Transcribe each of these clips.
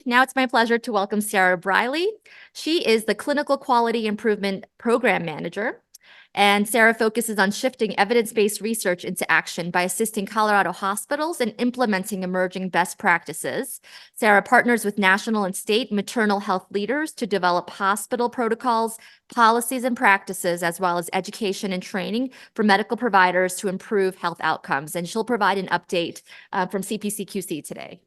Now it's my pleasure to welcome Sarah Briley. She is the Clinical Quality Improvement Program Manager, and Sarah focuses on shifting evidence-based research into action by assisting Colorado hospitals in implementing emerging best practices. Sarah partners with national and state maternal health leaders to develop hospital protocols, policies, and practices, as well as education and training for medical providers to improve health outcomes. And she'll provide an update from CPCQC today.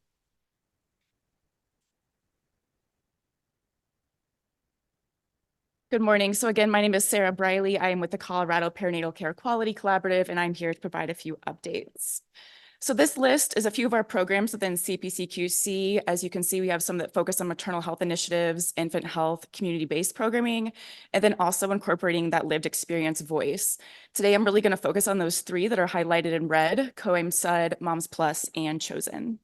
Good morning. So again, my name is Sarah Briley. I am with the Colorado Perinatal Care Quality Collaborative, and I'm here to provide a few updates. So this list is a few of our programs within CPCQC. As you can see, we have some that focus on maternal health initiatives, infant health, community-based programming, and then also incorporating that lived experience voice. Today, I'm really going to focus on those three that are highlighted in red: COAIM-SUD, Moms Plus, and Chosen.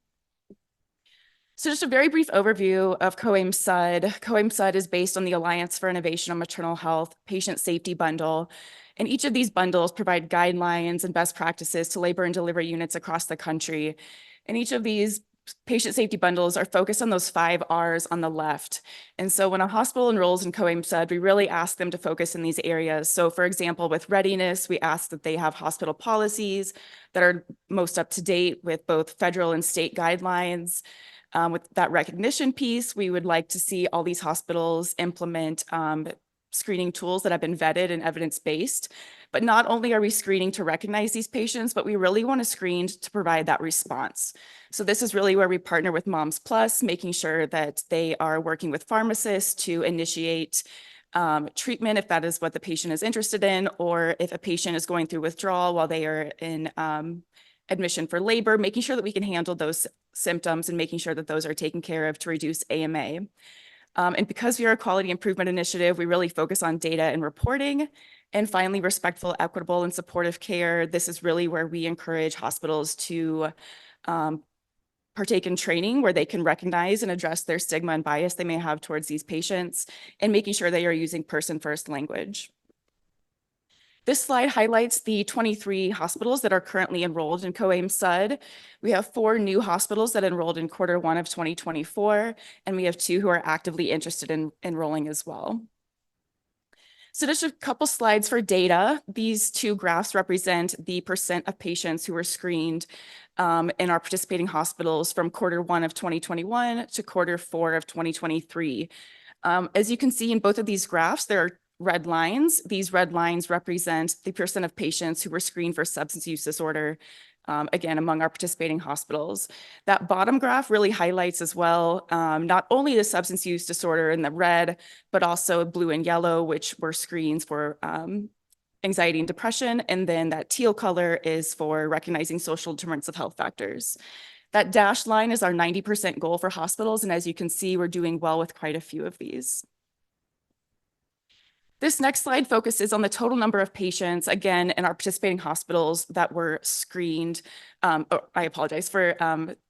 So just a very brief overview of COAIM-SUD. COAIM-SUD is based on the Alliance for Innovation on Maternal Health Patient Safety Bundle. And each of these bundles provide guidelines and best practices to labor and delivery units across the country. And each of these patient safety bundles are focused on those 5 R's on the left. And so when a hospital enrolls in COAIM-SUD, we really ask them to focus in these areas. So for example, with readiness, we ask that they have hospital policies that are most up to date with both federal and state guidelines. With that recognition piece, we would like to see all these hospitals implement screening tools that have been vetted and evidence-based. But not only are we screening to recognize these patients, but we really want to screen to provide that response. So this is really where we partner with Moms Plus, making sure that they are working with pharmacists to initiate treatment if that is what the patient is interested in, or if a patient is going through withdrawal while they are in admission for labor, making sure that we can handle those symptoms and making sure that those are taken care of to reduce AMA. And because we are a quality improvement initiative, we really focus on data and reporting. And finally, respectful, equitable, and supportive care. This is really where we encourage hospitals to partake in training where they can recognize and address their stigma and bias they may have towards these patients, and making sure they are using person-first language. This slide highlights the 23 hospitals that are currently enrolled in COAIM-SUD. We have 4 new hospitals that enrolled in Q1 of 2024, and we have 2 who are actively interested in enrolling as well. So just a couple slides for data. These 2 graphs represent the % of patients who were screened in our participating hospitals from Q1 of 2021 to Q4 of 2023. As you can see in both of these graphs, there are red lines. These red lines represent the % of patients who were screened for substance use disorder, again, among our participating hospitals. That bottom graph really highlights as well, not only the substance use disorder in the red, but also blue and yellow, which were screens for anxiety and depression. And then that teal color is for recognizing social determinants of health factors. That dashed line is our 90% goal for hospitals. And as you can see, we're doing well with quite a few of these. This next slide focuses on the total number of patients, again, in our participating hospitals that were screened. I apologize for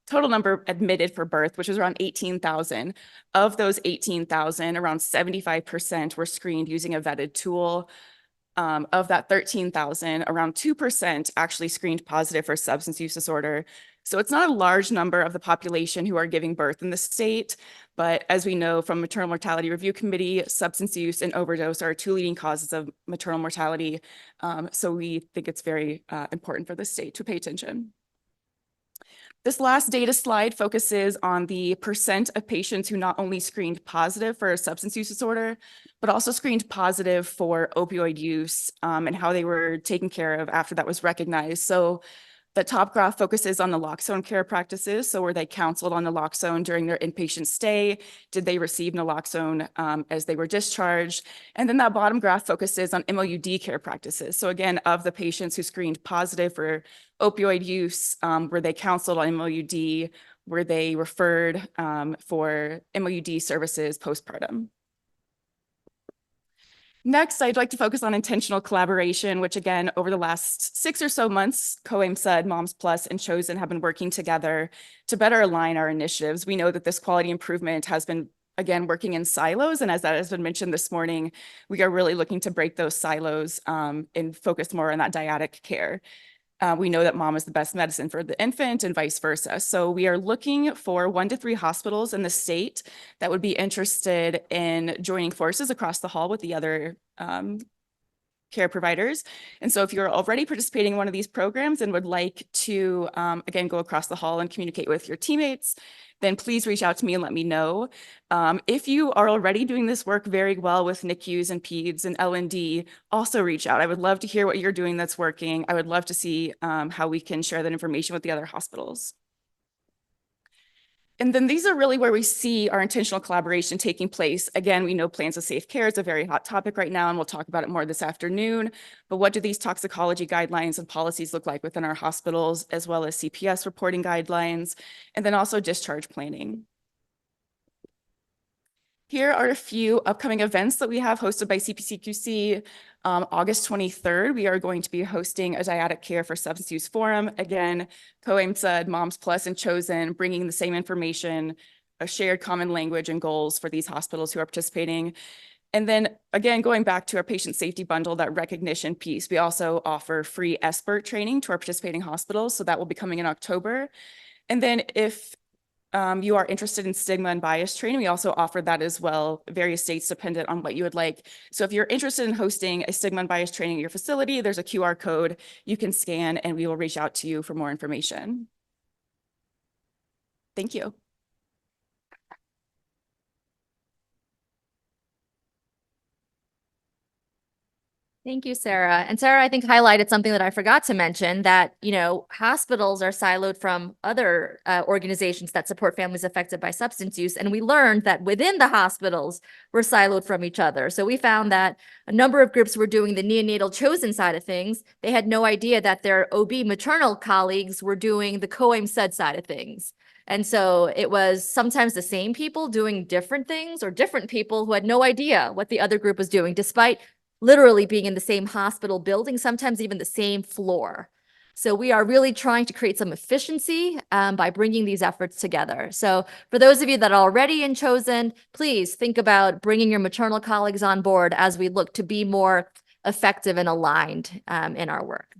total number admitted for birth, which was around 18,000. Of those 18,000, around 75% were screened using a vetted tool. Of that 13,000, around 2% actually screened positive for substance use disorder. So it's not a large number of the population who are giving birth in the state, but as we know from Maternal Mortality Review Committee, substance use and overdose are 2 leading causes of maternal mortality. So we think it's very important for the state to pay attention. This last data slide focuses on the % of patients who not only screened positive for substance use disorder, but also screened positive for opioid use and how they were taken care of after that was recognized. So the top graph focuses on naloxone care practices. So were they counseled on naloxone during their inpatient stay? Did they receive naloxone as they were discharged? And then that bottom graph focuses on MOUD care practices. So again, of the patients who screened positive for opioid use, were they counseled on MOUD? Were they referred for MOUD services postpartum? Next, I'd like to focus on intentional collaboration, which again, over the last 6 or so months, COAIM-SUD, Moms Plus, and Chosen have been working together to better align our initiatives. We know that this quality improvement has been, again, working in silos. And as that has been mentioned this morning, we are really looking to break those silos and focus more on that dyadic care. We know that mom is the best medicine for the infant and vice versa. So we are looking for 1 to 3 hospitals in the state that would be interested in joining forces across the hall with the other care providers. And so if you're already participating in one of these programs and would like to, again, go across the hall and communicate with your teammates, then please reach out to me and let me know. If you are already doing this work very well with NICUs and PEDS and L&D, also reach out. I would love to hear what you're doing that's working. I would love to see how we can share that information with the other hospitals. And then these are really where we see our intentional collaboration taking place. Again, we know plans of safe care is a very hot topic right now, and we'll talk about it more this afternoon. But what do these toxicology guidelines and policies look like within our hospitals, as well as CPS reporting guidelines, and then also discharge planning? Here are a few upcoming events that we have hosted by CPCQC. August 23rd, we are going to be hosting a dyadic care for substance use forum. Again, co-AIMSA, Moms Plus, and Chosen, bringing the same information, a shared common language and goals for these hospitals who are participating. And then again, going back to our patient safety bundle, that recognition piece, we also offer free expert training to our participating hospitals. So that will be coming in October. And then if you are interested in stigma and bias training, we also offer that as well, various states dependent on what you would like. So if you're interested in hosting a stigma and bias training at your facility, there's a QR code you can scan and we will reach out to you for more information. Thank you. Thank you, Sarah. And Sarah, I think highlighted something that I forgot to mention, that, hospitals are siloed from other organizations that support families affected by substance use. And we learned that within the hospitals, we're siloed from each other. So we found that a number of groups were doing the neonatal chosen side of things. They had no idea that their OB maternal colleagues were doing the co-AIM-SUD side of things. And so it was sometimes the same people doing different things, or different people who had no idea what the other group was doing, despite literally being in the same hospital building, sometimes even the same floor. So we are really trying to create some efficiency by bringing these efforts together. So for those of you that are already in Chosen, please think about bringing your maternal colleagues on board as we look to be more effective and aligned in our work.